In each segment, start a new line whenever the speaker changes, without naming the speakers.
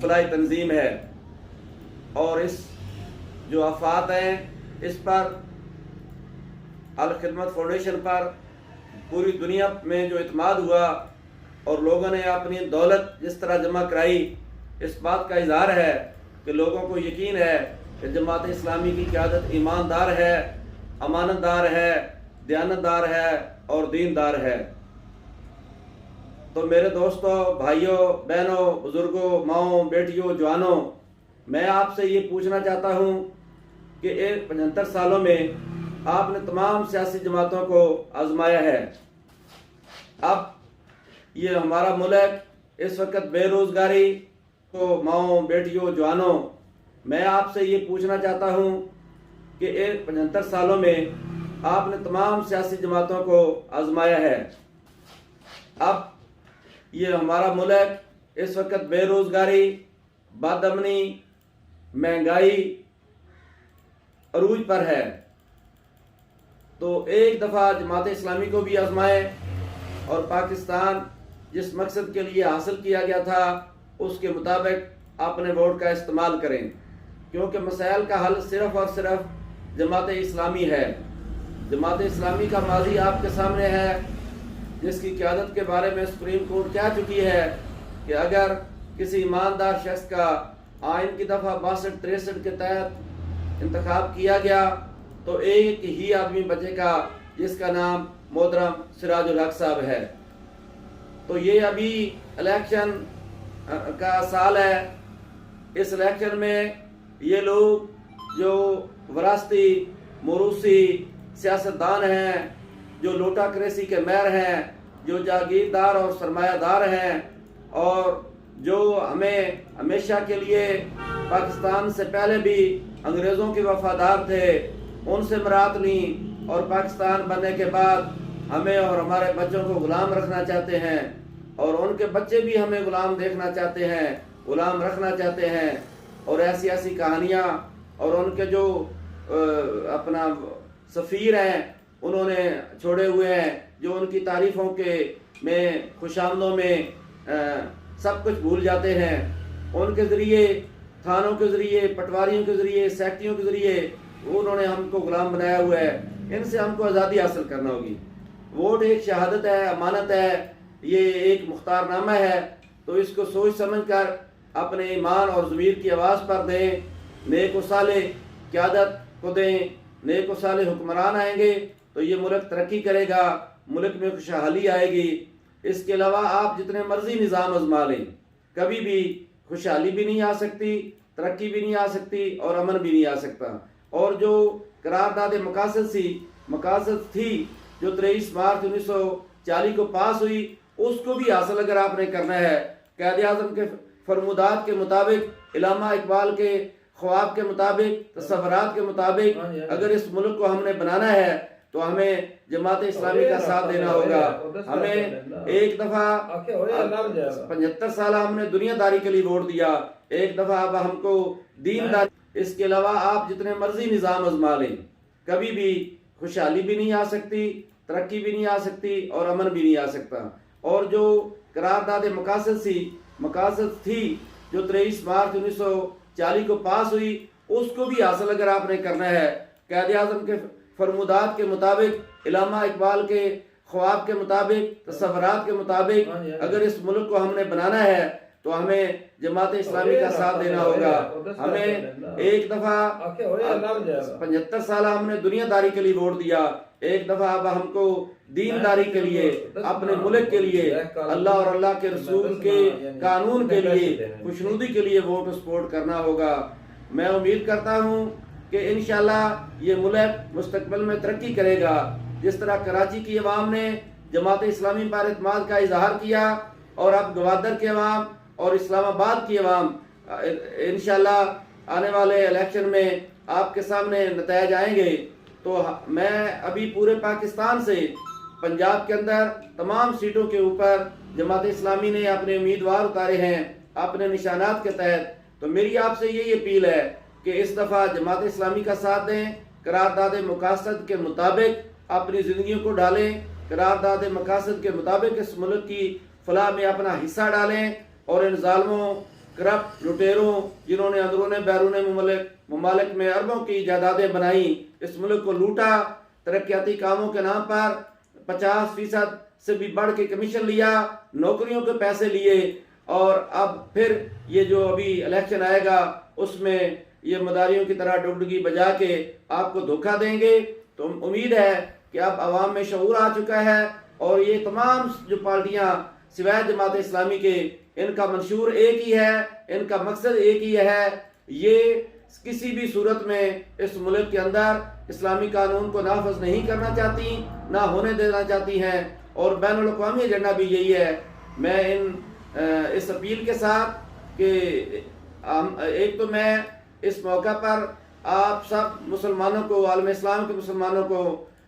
فلاحی تنظیم ہے، اور اس جو آفات ہیں اس پر الخدمت فاؤنڈیشن پر پوری دنیا میں جو اعتماد ہوا اور لوگوں نے اپنی دولت جس طرح جمع کرائی، اس بات کا اظہار ہے کہ لوگوں کو یقین ہے کہ جماعت اسلامی کی قیادت ایماندار ہے، امانت دار ہے، دیانتدار ہے اور دیندار ہے۔ تو میرے دوستوں، بھائیوں، بہنوں، بزرگوں، ماؤں، بیٹیوں، جوانوں، میں آپ سے یہ پوچھنا چاہتا ہوں کہ 75 سالوں میں آپ نے تمام سیاسی جماعتوں کو آزمایا ہے۔ اب یہ ہمارا ملک اس وقت بے روزگاری کو، ماؤں، بیٹیوں، جوانوں، میں آپ سے یہ پوچھنا چاہتا ہوں کہ 75 سالوں میں آپ نے تمام سیاسی جماعتوں کو آزمایا ہے۔ اب یہ ہمارا ملک اس وقت بے روزگاری، بد امنی، مہنگائی عروج پر ہے، تو ایک دفعہ جماعت اسلامی کو بھی آزمائیں اور پاکستان جس مقصد کے لیے حاصل کیا گیا تھا اس کے مطابق اپنے ووٹ کا استعمال کریں، کیونکہ مسائل کا حل صرف اور صرف جماعت اسلامی ہے۔ جماعت اسلامی کا ماضی آپ کے سامنے ہے، جس کی قیادت کے بارے میں سپریم کورٹ کہہ چکی ہے کہ اگر کسی ایماندار شخص کا آئین کی دفعہ 62-63 کے تحت انتخاب کیا گیا تو ایک ہی آدمی بچے گا، جس کا نام محترم سراج الحق صاحب ہے۔ تو یہ ابھی الیکشن کا سال ہے، اس الیکشن میں یہ لوگ جو وراثتی موروثی سیاستدان ہیں، جو لوٹا کریسی کے مہر ہیں، جو جاگیردار اور سرمایہ دار ہیں، اور جو ہمیں ہمیشہ کے لیے پاکستان سے پہلے بھی انگریزوں کے وفادار تھے، ان سے مراد لیں، اور پاکستان بننے کے بعد ہمیں اور ہمارے بچوں کو غلام رکھنا چاہتے ہیں، اور ان کے بچے بھی ہمیں غلام دیکھنا چاہتے ہیں، غلام رکھنا چاہتے ہیں، اور ایسی ایسی کہانیاں، اور ان کے جو اپنا سفیر ہیں انہوں نے چھوڑے ہوئے ہیں، جو ان کی تعریفوں کے میں خوش آمدوں میں سب کچھ بھول جاتے ہیں۔ ان کے ذریعے، تھانوں کے ذریعے، پٹواریوں کے ذریعے، سیکٹریوں کے ذریعے انہوں نے ہم کو غلام بنایا ہوا ہے۔ ان سے ہم کو آزادی حاصل کرنا ہوگی۔ ووٹ ایک شہادت ہے، امانت ہے، یہ ایک مختار نامہ ہے، تو اس کو سوچ سمجھ کر اپنے ایمان اور ضمیر کی آواز پر دیں۔ نیک و صالح قیادت کو دیں، نیک و صالح حکمران آئیں گے تو یہ ملک ترقی کرے گا، ملک میں خوشحالی آئے گی۔ اس کے علاوہ آپ جتنے مرضی نظام آزما لیں، کبھی بھی خوشحالی بھی نہیں آ سکتی، ترقی بھی نہیں آ سکتی، اور امن بھی نہیں آ سکتا۔ اور جو قرارداد مقاصد تھی جو 23 مارچ 1940 کو پاس ہوئی، اس کو بھی حاصل اگر آپ نے کرنا ہے، قائد اعظم کے فرمودات کے مطابق، علامہ اقبال کے خواب کے مطابق، تصورات کے مطابق اگر اس ملک کو ہم نے بنانا ہے تو ہمیں جماعت اسلامی کا ساتھ دینا ہوگا۔ ہمیں ایک دفعہ 75 سال ہم نے دنیا داری کے لیے ووٹ دیا، ایک دفعہ اب ہم کو دین داری۔ اس کے علاوہ آپ جتنے مرضی نظام آزما لیں، کبھی بھی خوشحالی بھی نہیں آ سکتی، ترقی بھی نہیں آ سکتی، اور امن بھی نہیں آ سکتا۔ اور جو قرارداد مقاصد تھی جو 23 مارچ 1940 کو پاس ہوئی، اس کو بھی حاصل اگر آپ نے کرنا ہے، قائد اعظم کے فرمودات کے مطابق، علامہ اقبال کے خواب کے مطابق، تصورات کے مطابق اگر اس ملک کو ہم نے بنانا ہے تو ہمیں جماعت اسلامی کا ساتھ دینا ہوگا۔ ہمیں ایک دفعہ 75 سال ہم نے دنیا داری کے لیے ووٹ دیا، ایک دفعہ اب ہم کو دین داری کے لیے، اپنے ملک کے لیے، اللہ اور اللہ کے رسول کے قانون کے لیے، خوشنودی کے لیے ووٹ سپورٹ کرنا ہوگا۔ میں امید کرتا ہوں کہ انشاءاللہ یہ ملک مستقبل میں ترقی کرے گا۔ جس طرح کراچی کی عوام نے جماعت اسلامی پر اعتماد کا اظہار کیا، اور اب گوادر کے عوام اور اسلام آباد کی عوام انشاءاللہ آنے والے الیکشن میں آپ کے سامنے نتائج آئیں گے۔ تو میں ابھی پورے پاکستان سے پنجاب کے اندر تمام سیٹوں کے اوپر جماعت اسلامی نے اپنے امیدوار اتارے ہیں اپنے نشانات کے تحت۔ تو میری آپ سے یہی اپیل ہے کہ اس دفعہ جماعت اسلامی کا ساتھ دیں، قرارداد مقاصد کے مطابق اپنی زندگیوں کو ڈالیں، قرارداد مقاصد کے مطابق اس ملک کی فلاح میں اپنا حصہ ڈالیں، اور ان ظالموں کرپٹ لٹیروں جنہوں نے اندرون بیرون ممالک میں اربوں کی جائیدادیں بنائیں، اس ملک کو لوٹا، ترقیاتی کاموں کے نام پر 50% سے بھی بڑھ کے کمیشن لیا، نوکریوں کے پیسے لیے، اور اب پھر یہ جو ابھی الیکشن آئے گا اس میں یہ مداریوں کی طرح ڈگڈگی بجا کے آپ کو دھوکہ دیں گے۔ تو امید ہے کہ اب عوام میں شعور آ چکا ہے، اور یہ تمام جو پارٹیاں سوائے جماعت اسلامی کے، ان کا منشور ایک ہی ہے، ان کا مقصد ایک ہی ہے، یہ کسی بھی صورت میں اس ملک کے اندر اسلامی قانون کو نافذ نہیں کرنا چاہتی، نہ ہونے دینا چاہتی ہیں، اور بین الاقوامی ایجنڈا بھی یہی ہے۔ میں اس اپیل کے ساتھ کہ ایک تو میں اس موقع پر آپ سب مسلمانوں کو، عالم اسلام کے مسلمانوں کو،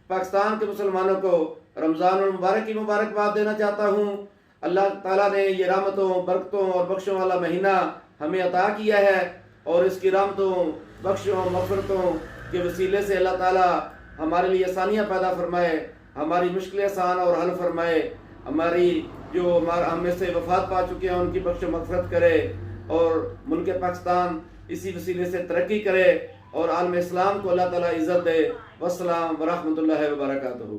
پاکستان کے مسلمانوں کو رمضان المبارک کی مبارکباد دینا چاہتا ہوں۔ اللہ تعالیٰ نے یہ رحمتوں، برکتوں اور بخشوں والا مہینہ ہمیں عطا کیا ہے، اور اس کی رحمتوں، بخشوں، مغفرتوں کے وسیلے سے اللہ تعالیٰ ہمارے لیے آسانیاں پیدا فرمائے، ہماری مشکلیں آسان اور حل فرمائے، ہماری جو ہم میں سے وفات پا چکے ہیں ان کی بخش و مغفرت کرے، اور ملک پاکستان اسی وسیلے سے ترقی کرے، اور عالم اسلام کو اللہ تعالیٰ عزت دے۔ والسلام ورحمۃ اللہ وبرکاتہ۔